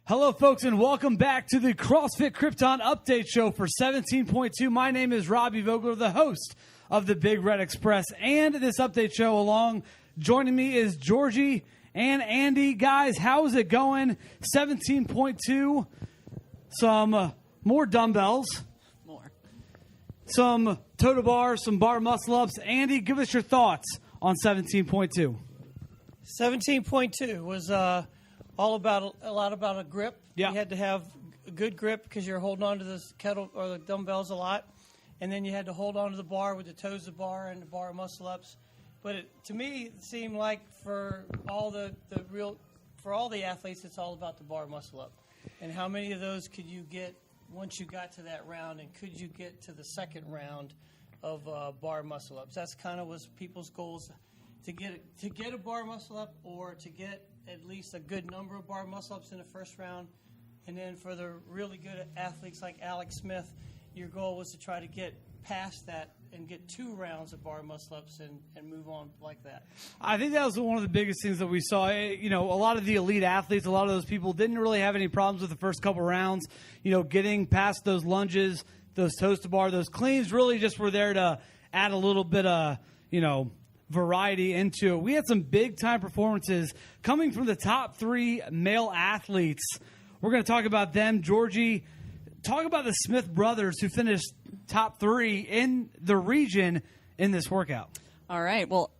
Hello, folks, and welcome back to the CrossFit Krypton update show for 17.2. My name is Robbie Vogler, the host of the Big Red Express, and this update show along. Joining me is Georgie and Andy. Guys, how's it going? 17.2, some more dumbbells. More. Some total bars, some bar muscle-ups. Andy, give us your thoughts on 17.2. 17.2 was a lot about a grip. Yeah. You had to have a good grip because you're holding on to this kettle or the dumbbells a lot, and then you had to hold on to the bar with the toes of the bar and the bar muscle ups. But to me, it seemed like for all the athletes, it's all about the bar muscle up, and how many of those could you get once you got to that round, and could you get to the second round of bar muscle ups? That's kind of was people's goals. To get a bar muscle up, or to get at least a good number of bar muscle ups in the first round, and then for the really good athletes like Alex Smith, your goal was to try to get past that and get 2 rounds of bar muscle ups and move on like that. I think that was one of the biggest things that we saw. You know, a lot of the elite athletes, a lot of those people didn't really have any problems with the first couple rounds. You know, getting past those lunges, those toes to bar, those cleans really just were there to add a little bit of, variety into it. We had some big-time performances coming from the top 3 male athletes. We're going to talk about them. Georgie, talk about the Smith brothers who finished top 3 in the region in this workout. All right. Well,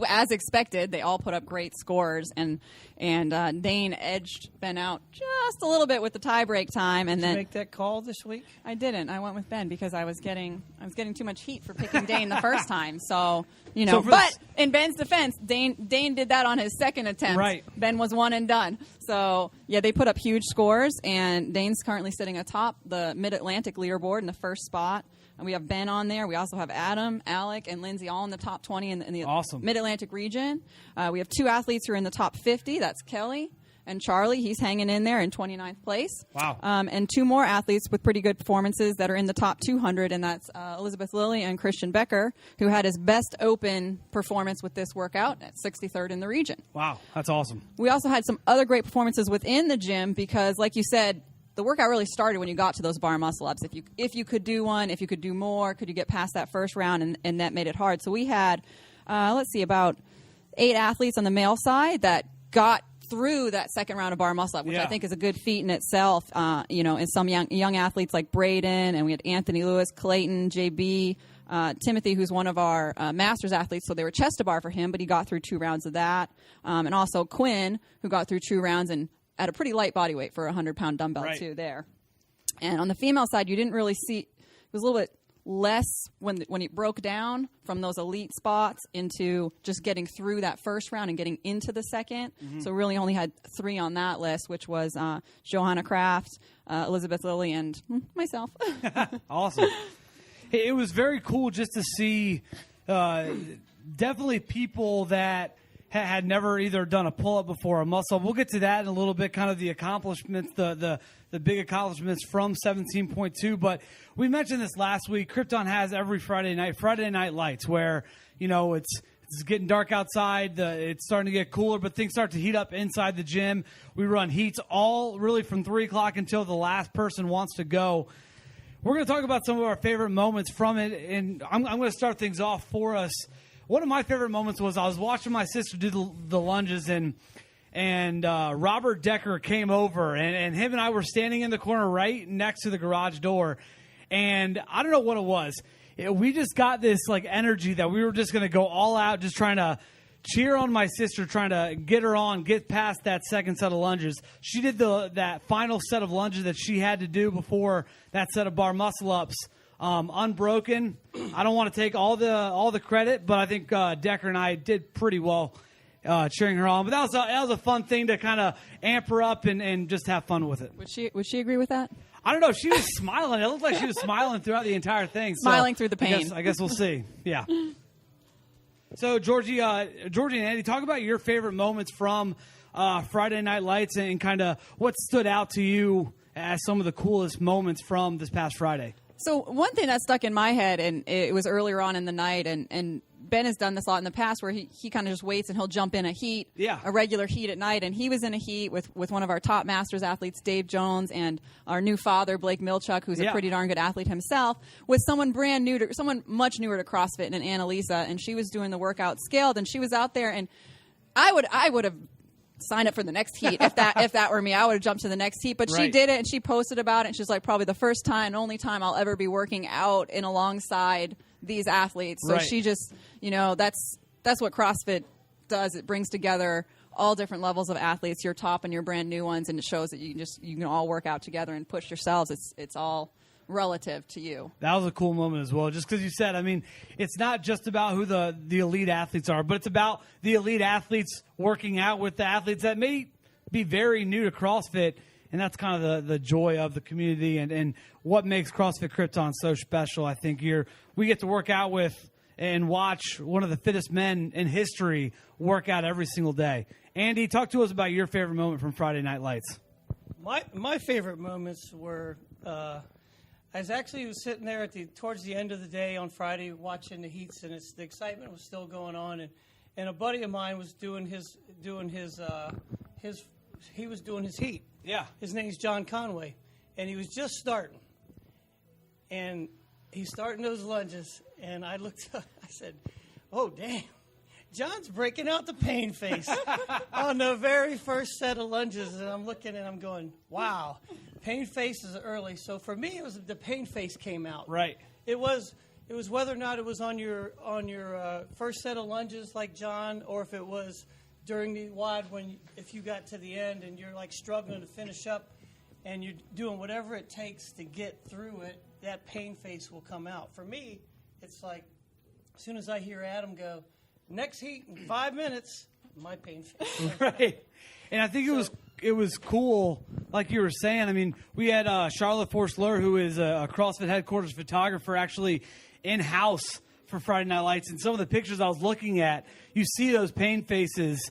as expected, they all put up great scores, and Dane edged Ben out just a little bit with the tiebreak time. And Did then you make that call this week? I didn't. I went with Ben because I was getting too much heat for picking Dane the first time. So but in Ben's defense, Dane did that on his second attempt. Right. Ben was one and done. So yeah, they put up huge scores, and Dane's currently sitting atop the Mid-Atlantic leaderboard in the first spot. And we have Ben on there. We also have Adam, Alec, and Lindsay all in the top 20 in the awesome Mid-Atlantic region. We have 2 athletes who are in the top 50. That's Kelly and Charlie. He's hanging in there in 29th place. Wow. And 2 more athletes with pretty good performances that are in the top 200, and that's Elizabeth Lilly and Christian Becker, who had his best open performance with this workout at 63rd in the region. Wow, that's awesome. We also had some other great performances within the gym because, like you said, the workout really started when you got to those bar muscle ups. If you could do one, if you could do more, could you get past that first round, and that made it hard. So we had, about 8 athletes on the male side that got through that second round of bar muscle up, which I think is a good feat in itself. And some young athletes like Braden, and we had Anthony Lewis, Clayton, JB, Timothy, who's one of our masters athletes, so they were chest to bar for him, but he got through 2 rounds of that. And also Quinn, who got through 2 rounds and at a pretty light body weight for a 100-pound dumbbell, too, there. And on the female side, you didn't really see – it was a little bit less when it broke down from those elite spots into just getting through that first round and getting into the second. Mm-hmm. So really only had 3 on that list, which was Johanna Kraft, Elizabeth Lilly, and myself. Awesome. It was very cool just to see definitely people that – had never either done a pull-up before or a muscle-up. We'll get to that in a little bit, kind of the accomplishments, the big accomplishments from 17.2. But we mentioned this last week. Krypton has every Friday night lights, where, it's getting dark outside. It's starting to get cooler, but things start to heat up inside the gym. We run heats all really from 3 o'clock until the last person wants to go. We're going to talk about some of our favorite moments from it, and I'm going to start things off for us. One of my favorite moments was I was watching my sister do the lunges, and Robert Decker came over, and him and I were standing in the corner right next to the garage door, and I don't know what it was. We just got this energy that we were just going to go all out, just trying to cheer on my sister, trying to get her on, get past that second set of lunges. She did that final set of lunges that she had to do before that set of bar muscle ups. Unbroken. I don't want to take all the credit, but I think Decker and I did pretty well cheering her on. But that was a fun thing to kind of amp her up and just have fun with it. Would she agree with that? I don't know. She was smiling. It looked like she was smiling throughout the entire thing. Smiling through the pain. I guess we'll see. Yeah. So Georgie and Andy, talk about your favorite moments from Friday Night Lights and kind of what stood out to you as some of the coolest moments from this past Friday. So one thing that stuck in my head, and it was earlier on in the night, and Ben has done this a lot in the past, where he kind of just waits and he'll jump in a heat, a regular heat at night. And he was in a heat with one of our top masters athletes, Dave Jones, and our new father, Blake Milchuk, who's a pretty darn good athlete himself, with someone someone much newer to CrossFit, and Annalisa, and she was doing the workout scaled, and she was out there, and I would have signed up for the next heat if that were me. I would have jumped to the next heat, but she did it, and she posted about it, and she's like, probably the first time and only time I'll ever be working out in alongside these athletes. So she just, that's what CrossFit does. It brings together all different levels of athletes, your top and your brand new ones, and it shows that you can all work out together and push yourselves. It's all relative to you. That was a cool moment as well, just because you said, I mean, it's not just about who the elite athletes are, but it's about the elite athletes working out with the athletes that may be very new to CrossFit, and that's kind of the joy of the community and what makes CrossFit Krypton so special. I think we get to work out with and watch one of the fittest men in history work out every single day. Andy, talk to us about your favorite moment from Friday Night Lights. My favorite moments were I was sitting there towards the end of the day on Friday watching the heats, and the excitement was still going on, and a buddy of mine was doing his heat. Yeah. His name's John Conway, and he was just starting, and he's starting those lunges, and I looked up, I said, "Oh damn, John's breaking out the pain face on the very first set of lunges," and I'm looking and I'm going, "Wow." Pain face is early, so for me, it was the pain face came out. Right. It was whether or not it was on your first set of lunges like John, or if it was during the WOD if you got to the end and you're like struggling to finish up, and you're doing whatever it takes to get through it. That pain face will come out. For me, it's like as soon as I hear Adam go, "Next heat in 5 minutes," my pain face. Right. And I think it was cool, like you were saying. I mean, we had Charlotte Forsleur, who is a CrossFit headquarters photographer, actually in-house for Friday Night Lights. And some of the pictures I was looking at, you see those pain faces,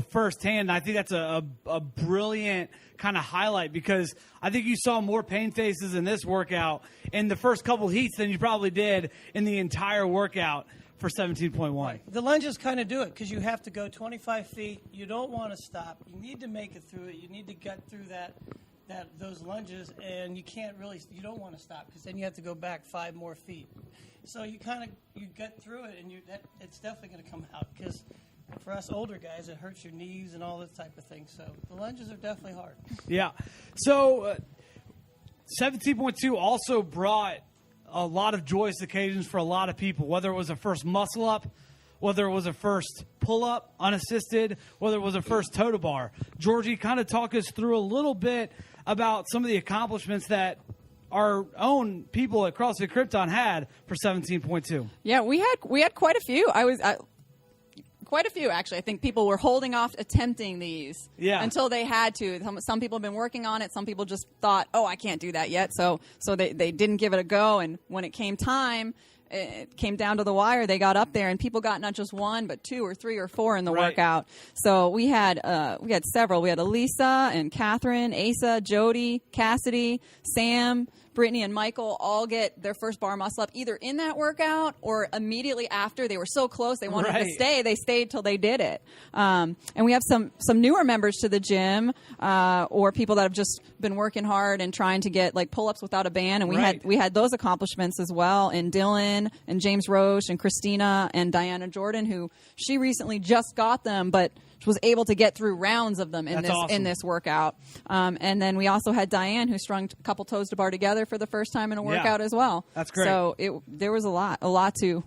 firsthand. And I think that's a brilliant kind of highlight, because I think you saw more pain faces in this workout in the first couple heats than you probably did in the entire workout for 17.1. The lunges kind of do it, because you have to go 25 feet. You don't want to stop. You need to make it through it. You need to get through those lunges, and you don't want to stop, because then you have to go back 5 more feet. So you get through it, and it's definitely going to come out, because for us older guys, it hurts your knees and all that type of thing. So the lunges are definitely hard. Yeah. So 17.2 also brought a lot of joyous occasions for a lot of people, whether it was a first muscle up, whether it was a first pull up unassisted, whether it was a first toe to bar. Georgie, kind of talk us through a little bit about some of the accomplishments that our own people at CrossFit Krypton had for 17.2. Yeah, we had quite a few. Quite a few, actually. I think people were holding off attempting these until they had to. Some people have been working on it. Some people just thought, "Oh, I can't do that yet." So they didn't give it a go. And when it came time, it came down to the wire. They got up there, and people got not just 1, but 2 or 3 or 4 in the workout. So we had several. We had Elisa and Catherine, Asa, Jody, Cassidy, Sam, Brittany, and Michael all get their first bar muscle up either in that workout or immediately after. They were so close, they wanted to stay. They stayed till they did it. And we have some newer members to the gym, or people that have just been working hard and trying to get like pull-ups without a band. And we had those accomplishments as well. And Dylan and James Roche and Christina and Diana Jordan, who she recently just got them, but was able to get through rounds of them in this workout. And then we also had Diane, who strung a couple toes to bar together for the first time in a workout as well. That's great. So there was a lot to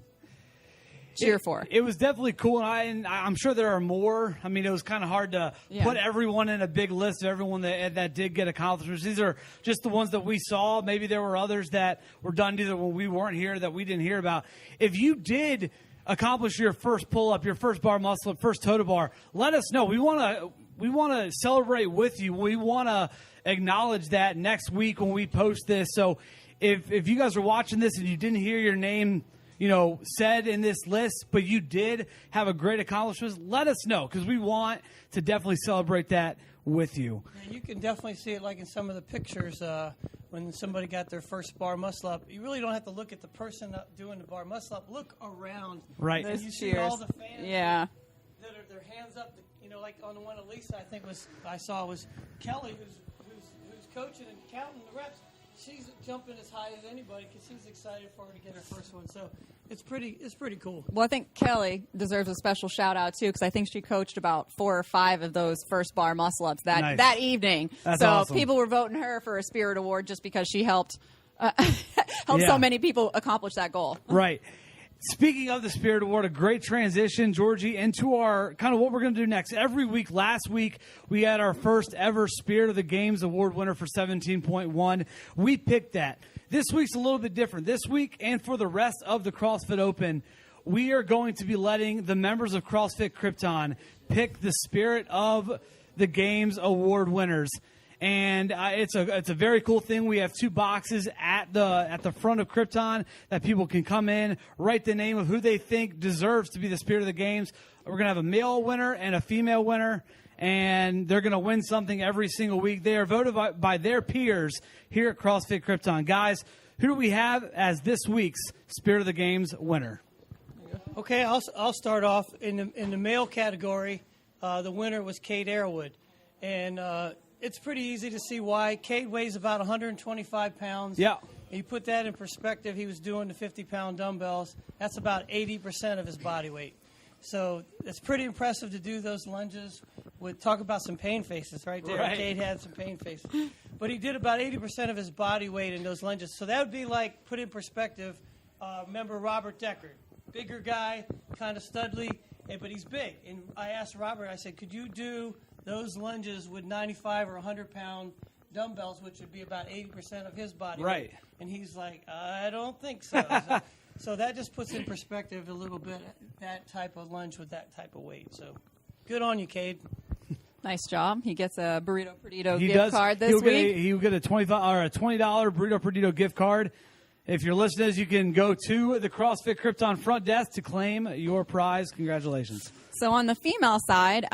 cheer for. It was definitely cool, and I'm sure there are more. I mean, it was kind of hard to put everyone in a big list of everyone that did get accomplishments. These are just the ones that we saw. Maybe there were others that were done either when we weren't here that we didn't hear about. If you did accomplish your first pull-up, your first bar muscle-up, first toe to bar, let us know. We want to celebrate with you. We want to acknowledge that next week when we post this. So if you guys are watching this and you didn't hear your name said in this list, but you did have a great accomplishment, let us know, because we want to definitely celebrate that with you. Yeah, you can definitely see it like in some of the pictures when somebody got their first bar muscle up, you really don't have to look at the person doing the bar muscle up. Look around. Right. And you see all the fans Yeah. that are their hands up. Like on the one Elisa, I think I saw was Kelly, who's coaching and counting the reps. She's jumping as high as anybody because she's excited for her to get her first one. So it's pretty cool. Well, I think Kelly deserves a special shout out too because I think she coached about 4 or 5 of those first bar muscle ups that evening. That's so awesome. People were voting her for a Spirit Award just because she helped so many people accomplish that goal. Right. Speaking of the Spirit Award, a great transition, Georgie, into our kind of what we're going to do next. Every week, last week, we had our first ever Spirit of the Games Award winner for 17.1. We picked that. This week's a little bit different. This week and for the rest of the CrossFit Open, we are going to be letting the members of CrossFit Krypton pick the Spirit of the Games Award winners. And it's a very cool thing. We have 2 boxes at the front of Krypton that people can come in, write the name of who they think deserves to be the Spirit of the Games. We're going to have a male winner and a female winner, and they're going to win something every single week. They are voted by their peers here at CrossFit Krypton. Guys, who do we have as this week's Spirit of the Games winner? Okay, I'll start off in the male category. The winner was Cade Arrowwood, and it's pretty easy to see why. Cade weighs about 125 pounds. Yeah. You put that in perspective, he was doing the 50-pound dumbbells. That's about 80% of his body weight. So it's pretty impressive to do those lunges. Talk about some pain faces right there. Right. Cade had some pain faces. But he did about 80% of his body weight in those lunges. So that would be like, put in perspective, remember Robert Deckard. Bigger guy, kind of studly, but he's big. And I asked Robert, I said, could you do those lunges with 95 or 100-pound dumbbells, which would be about 80% of his body weight? And he's like, I don't think so. So that just puts in perspective a little bit that type of lunge with that type of weight. So good on you, Cade. Nice job. He gets a Burrito Perdido gift card this week. He'll get a $20 Burrito Perdido gift card. If you're listeners, you can go to the CrossFit Krypton front desk to claim your prize. Congratulations. So on the female side,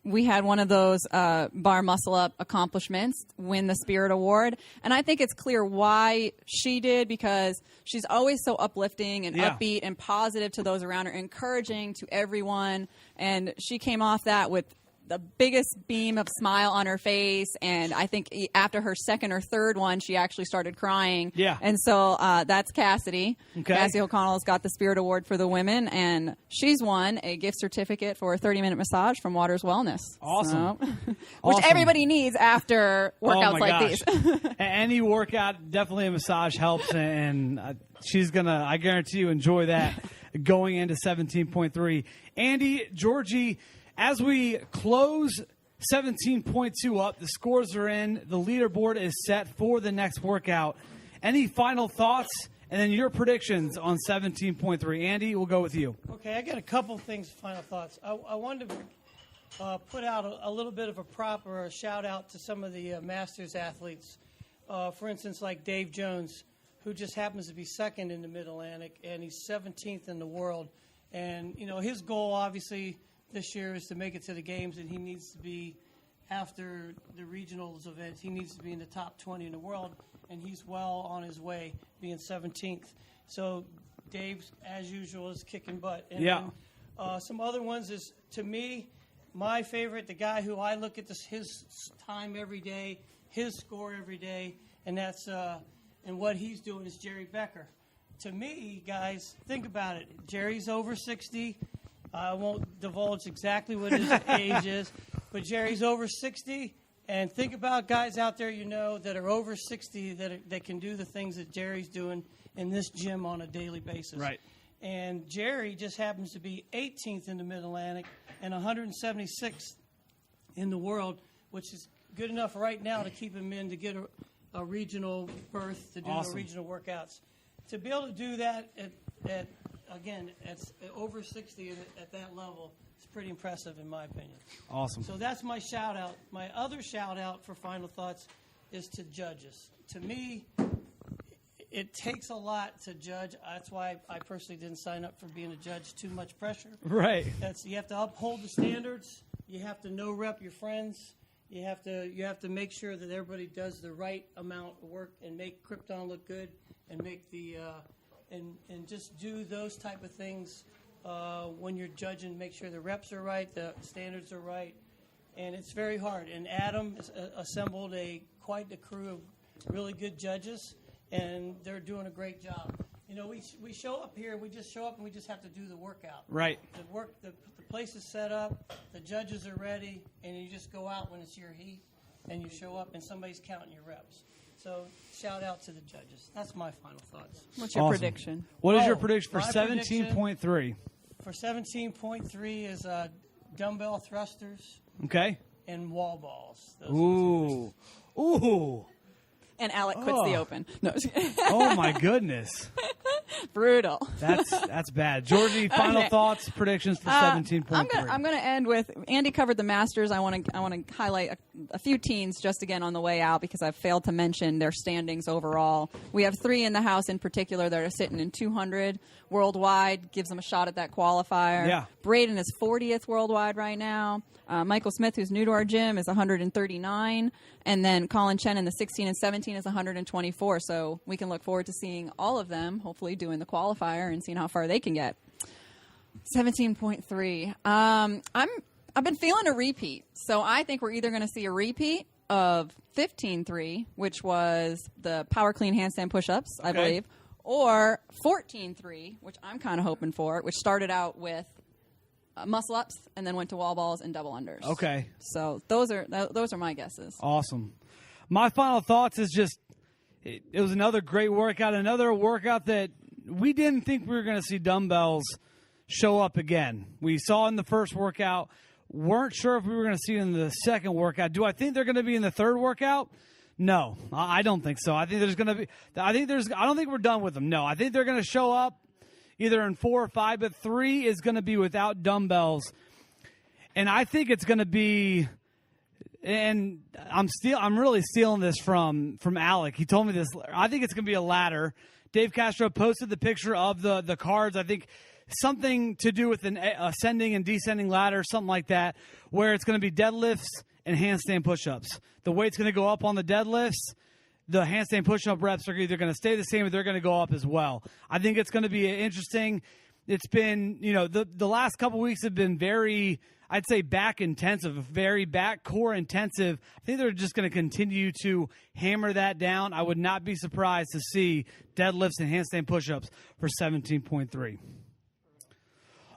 we had one of those bar muscle up accomplishments win the Spirit Award. And I think it's clear why she did, because she's always so uplifting and upbeat and positive to those around her, encouraging to everyone. And she came off that with the biggest beam of smile on her face, and I think after her second or third one, she actually started crying. Yeah. And so that's Cassidy. Okay. Cassidy O'Connell's got the Spirit Award for the women, and she's won a gift certificate for a 30-minute massage from Waters Wellness. Awesome. So, which everybody needs after workouts like these. Any workout, definitely a massage helps, and she's going to, I guarantee you, enjoy that going into 17.3. Andy, Georgie, as we close 17.2 up, the scores are in, the leaderboard is set for the next workout. Any final thoughts and then your predictions on 17.3? Andy, we'll go with you. Okay, I got a couple things, final thoughts. I wanted to put out a little bit of a prop or a shout-out to some of the Masters athletes. For instance, like Dave Jones, who just happens to be second in the Mid-Atlantic, and he's 17th in the world. And, you know, his goal, obviously, this year is to make it to the games, and he needs to be, after the regionals events, he needs to be in the top 20 in the world, and he's well on his way, being 17th. So Dave, as usual, is kicking butt. And then, some other ones is, to me, my favorite, the guy who I look at his time every day, his score every day, and that's and what he's doing is Jerry Becker. To me, guys, think about it. Jerry's over 60. I won't divulge exactly what his age is, but Jerry's over 60. And think about guys out there you know that are over 60 that can do the things that Jerry's doing in this gym on a daily basis. Right. And Jerry just happens to be 18th in the Mid-Atlantic and 176th in the world, which is good enough right now to keep him in to get a regional berth to do the regional workouts. To be able to do that at over 60 at that level, it's pretty impressive in my opinion. Awesome. So that's my shout-out. My other shout-out for final thoughts is to judges. To me, it takes a lot to judge. That's why I personally didn't sign up for being a judge. Too much pressure. Right. You have to uphold the standards. You have to no-rep your friends. You have to make sure that everybody does the right amount of work and make Krypton look good, and make the and just do those type of things when you're judging. Make sure the reps are right, the standards are right, and it's very hard. And Adam assembled quite a crew of really good judges, and they're doing a great job. You know, we show up here, we just show up and we just have to do the workout. Right. The place is set up, the judges are ready, and you just go out when it's your heat, and you show up and somebody's counting your reps. So shout out to the judges. That's my final thoughts. What's your Awesome. prediction? What is your prediction for my 17.3? For 17.3 is dumbbell thrusters Okay. and wall balls. Those Ooh. Ooh. And Alec quits the Open. No, Oh, my goodness. brutal. That's bad. Georgie, final Okay. thoughts, predictions for 17.3. I'm gonna end with Andy covered the Masters. I want to highlight a few teens just again on the way out because I've failed to mention their standings overall. We have 3 in the house in particular that are sitting in 200 worldwide. Gives them a shot at that qualifier. Yeah. Braden is 40th worldwide right now. Michael Smith, who's new to our gym, is 139, and then Colin Chen in the 16 and 17 is 124. So we can look forward to seeing all of them, hopefully doing the qualifier and seeing how far they can get. 17.3. I've been feeling a repeat, so I think we're either going to see a repeat of 15.3, which was the power clean handstand push-ups, I believe, or 14.3, which I'm kind of hoping for, which started out with muscle ups and then went to wall balls and double unders. Okay. So those are my guesses. Awesome. My final thoughts is just it was another great workout, another workout that we didn't think we were going to see dumbbells show up again. We saw in the first workout, weren't sure if we were going to see it in the second workout. Do I think they're going to be in the third workout? No, I don't think so. I think there's going to be. I don't think we're done with them. No, I think they're going to show up either in 4 or 5, but 3 is going to be without dumbbells, and I think it's going to be. And I'm really stealing this from Alec. He told me this. I think it's going to be a ladder. Dave Castro posted the picture of the cards. I think something to do with an ascending and descending ladder, something like that, where it's going to be deadlifts and handstand push-ups. The weight's going to go up on the deadlifts. The handstand push-up reps are either going to stay the same or they're going to go up as well. I think it's going to be interesting. It's been, the last couple weeks have been very, I'd say, back intensive, very back core intensive. I think they're just going to continue to hammer that down. I would not be surprised to see deadlifts and handstand push-ups for 17.3.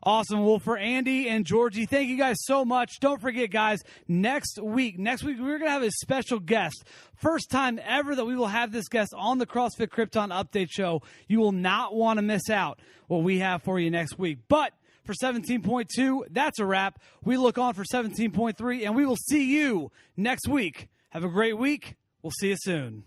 Awesome. Well, for Andy and Georgie, thank you guys so much. Don't forget, guys, next week we're going to have a special guest. First time ever that we will have this guest on the CrossFit Krypton Update Show. You will not want to miss out what we have for you next week. But for 17.2, that's a wrap. We look on for 17.3, and we will see you next week. Have a great week. We'll see you soon.